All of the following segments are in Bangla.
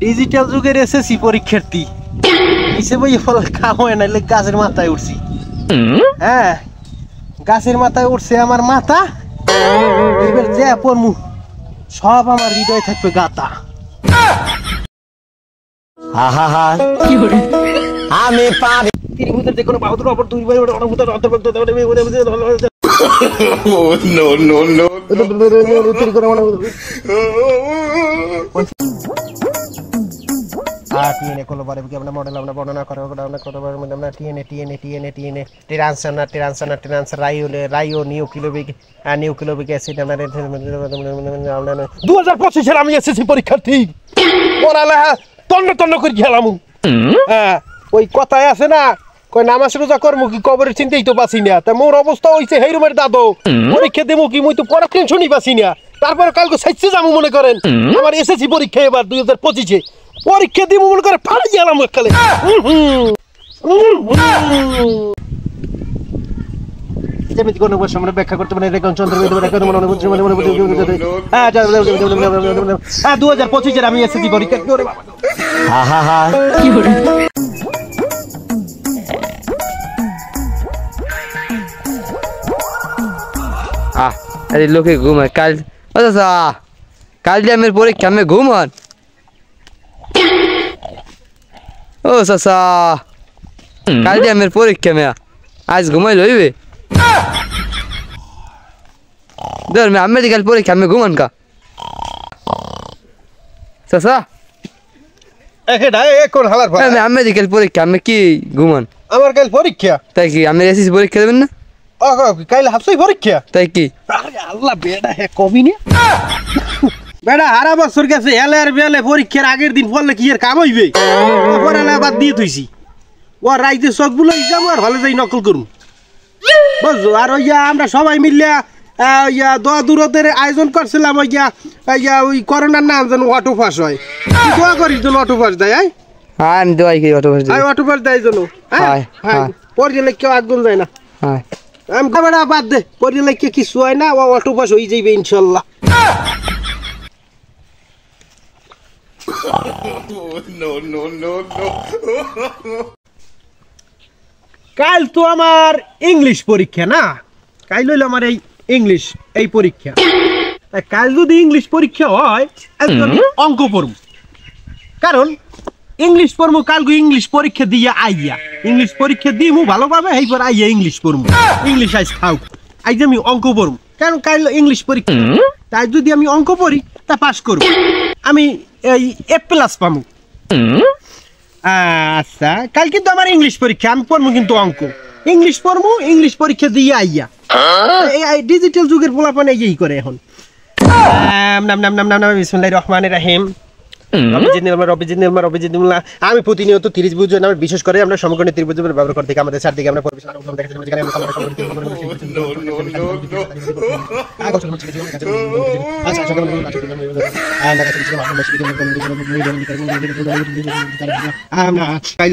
ডিজিটাল যুগের এসএসসি পরীক্ষার্থী হিসেবে ফল কাম হয় না, গাছের মাথায় উঠছি। হ্যাঁ, গাছের মাথায় উঠছে আমার মাথা, এবার যে পড়মু সব আমার হৃদয় থাকবে গাতা। আমি পারি তিরিভূতের যে কোনো বাহুদের অপর দুই ভাই অনভূতের অন্তর্ভুক্ত নো নো নো টিএনএ কোলোবারে আমরা মডেল আমরা বর্ণনা করব আমরা কতবার মধ্যে আমরা টিএনএ ট্রান্সফার রাইও নিউক্লিওবিক অ্যাসিড আমরা 2025 এর আমি এসএসসি পরীক্ষার্থী পড়ালেখা তন্ন করে খেলাম। হ্যাঁ, ওই কথায় আছে না, কই নামাজ রোজা করমু কি কবরের চিন্তাই তো পাচ্ছি না। তা মোর অবস্থা হইছে হেই রুমের দাদু, পরীক্ষা দেবো কি মুই তো পড়া টেনশনই পাচ্ছি না। তারপর কালকে সাইছে যাবো মনে করেন আমার এসএসসি পরীক্ষা এবার 2025 পরীক্ষা দিব মনে করে ফাড়ি গেলাম এককালে। যেমিতি কোন বছর আমরা ব্যাখ্যা করতে পারি রেকন চন্দ্রবিন্দু রেকন মনে 2025 এর আমি এসএসসি পরীক্ষা করে বাবা কি করে अरे लोग घूम कल कल मेरे परीक्षा में घूमन ओ ससा कल मेरे परीक्षा में आज घुमाई लो दर में मेडिकल परीक्षा में घूमन का ससा मेडिकल परीक्षा में की घूमन আমার কাল পরীক্ষা তাই কি আমি এসএসসি পরীক্ষা দেবেন না? কাল হাফসই পরীক্ষা তাই কি? আরে আল্লাহ বেটা হে কবি নে বেটা হারা বছর গেছে এলের বেলে পরীক্ষার আগের দিন পড়লে কি এর কাম হইবে? পড়ালে বাদ দিয়ে থইছি ও রাইতে সবগুলো এক্সাম আর হলে যাই নকল করুম বুঝছো। আর ওইয়া আমরা সবাই মিললে দোয়া দূরতের আয়োজন করছিলাম ওই করোনার নাম যেন অটো পাস হয়। দোয়া করিস যেন অটো পাস দেয়। হ্যাঁ আমি দোয়াই করি অটো পাস দেয়। অটো পাস দেয় যেন। হ্যাঁ হ্যাঁ পড়লে কেউ আগুন যায় না। হ্যাঁ আমি বেটা বাদ দে, পড়লে কেউ কিছু হয় না, ও অটো পাস হয়ে যাইবে ইনশাল্লাহ। কাল তো আমার ইংলিশ পরীক্ষা না, কাল হইলো আমার এই ইংলিশ এই পরীক্ষা। কাল যদি ইংলিশ পরীক্ষা হয় আমি অঙ্ক পড়ব, কারণ ইংলিশ পড়বো কালকে ইংলিশ পরীক্ষা দিয়ে আইয়া ইংলিশ পরীক্ষা দিমু ভালোভাবে এইবার আইয়া ইংলিশ পড়বো। ইংলিশ আইস খাও আইজ আমি অঙ্ক পড়বো, কারণ কাল ইংলিশ পরীক্ষা। তাই যদি আমি অঙ্ক পড়ি তা পাস করব, আমি এই A+ পাবো। আচ্ছা কাল কিন্তু আমার ইংলিশ পরীক্ষা, আমি পড়বো কিন্তু অঙ্ক। ইংলিশ পড়বো, ইংলিশ পরীক্ষা দিয়ে আইয়া এই ডিজিটাল যুগের পোলাপানে এই করে এখন। বিসমিল্লাহির রহমানির রহিম। আমি প্রতিনিয়ত 30 বুঝুন আমার বিশেষ করে আমরা সমগ্র 30 বুঝুন ব্যবহার করতে আমাদের চারদিকে আমরা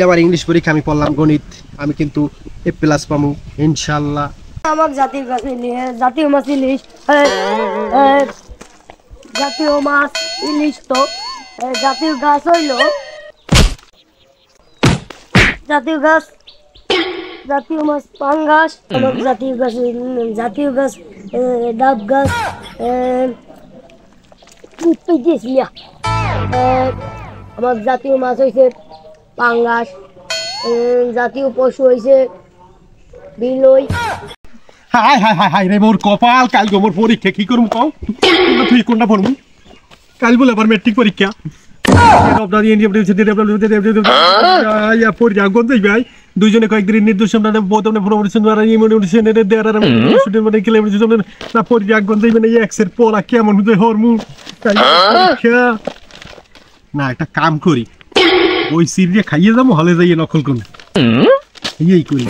আমার ইংলিশ পরীক্ষা আমি পড়লাম গণিত, আমি কিন্তু A+ পাবো ইনশাআল্লাহ। আমার জাতীয় গাছ জাতীয় মাছ ইলিশ, জাতীয় মাছ ইলিশ তো জাতীয় গাছ হইল জাতীয় গাছ, জাতীয় মাছ পাঙ্গাস। আমার জাতীয় গাছ ডাব গাছ আমার জাতীয় মাছ হয়েছে পাঙ্গাস, জাতীয় পশু হয়েছে বিলই। হাই হাই হাই হাই রে মোর কপাল, কাল মোর পরীক্ষা কি করবো কও? তুই কোনটা পড়বো? কাল বলে আবার মেট্রিক পরীক্ষা। দুইজনে কয়েকদিন নির্দেশন না একটা কাম করি, ওই সিরিয়া খাইয়ে যাবো, হলে যাইয়ে নকল করবো, এই করি।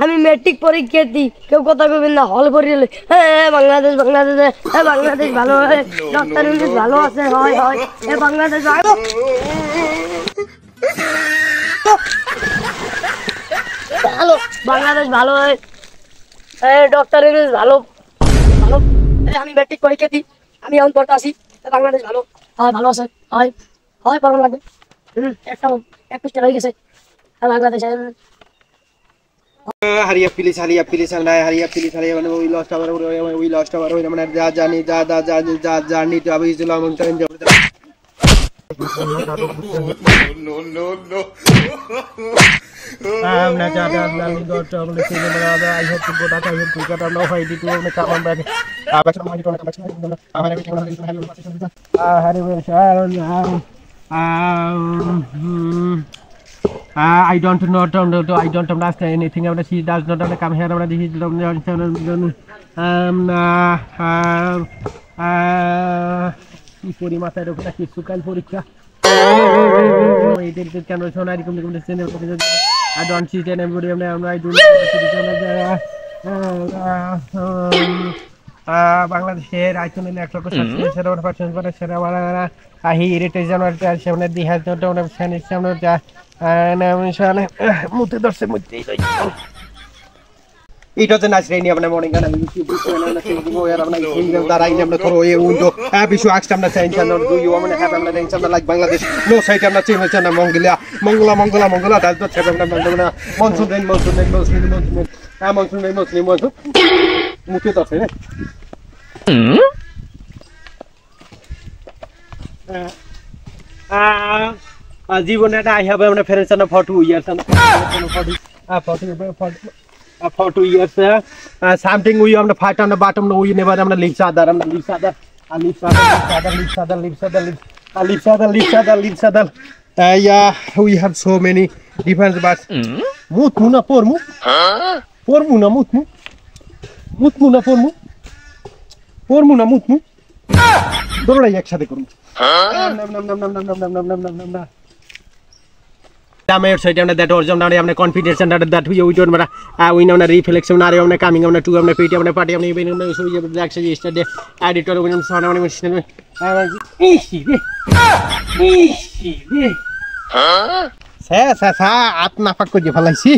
আমি মেট্রিক পরীক্ষা দিই, কেউ কথা কইবেন না, হল পড়লে বাংলাদেশ বাংলাদেশ বাংলাদেশ ভালো হয়, ডক্টর ইংলিশ ভালো আছে, হয় হয় বাংলাদেশ ভালো। বাংলাদেশ ভালো হয়, ডক্টর ইউনূস ভালো ভালো। আমি ম্যাট্রিক পরীক্ষা দিই, আমি এখন পড়তে আসি, বাংলাদেশ ভালো হয়, ভালো আছে, হয় হয় পড়ানো লাগবে। একটা 21টা হয়ে গেছে বাংলাদেশে। Hurry up, please, hurry up, please, and hurry up, please, hurry up. We lost our journey. Journey to Abu Islam and time. I'm not I have to go back. I have to get out of it. Come back. I don't know. I don't understand anything. She does not come here. Puri matar oke na kisu kal porikha. It can also not come to I don't see anybody. I do Bangladesh. I can electrical persons, but I hear it is not has no tone of Spanish. And it was a nice rainy of the morning, and you that I never throw a window. Happy to ask them the same channel. Do you want to have them something like Bangladesh? No, say I'm not saying China, Mongolia, that's not seven Monsoon, Muslim. জীবনে I have a friend for 2 years and for 2 years something we on the fight on the bottom no we never leave other yeah we have so many different but mutmuna pormu pormuna mutmuna pormuna mutmu দোলাই একসাথে করুন Damn side on that or some of confidence and that we don't we know a reflection area on a coming on a two on a party on a party on even so you actually yesterday editor William son on easy Sa atna pakko je falai si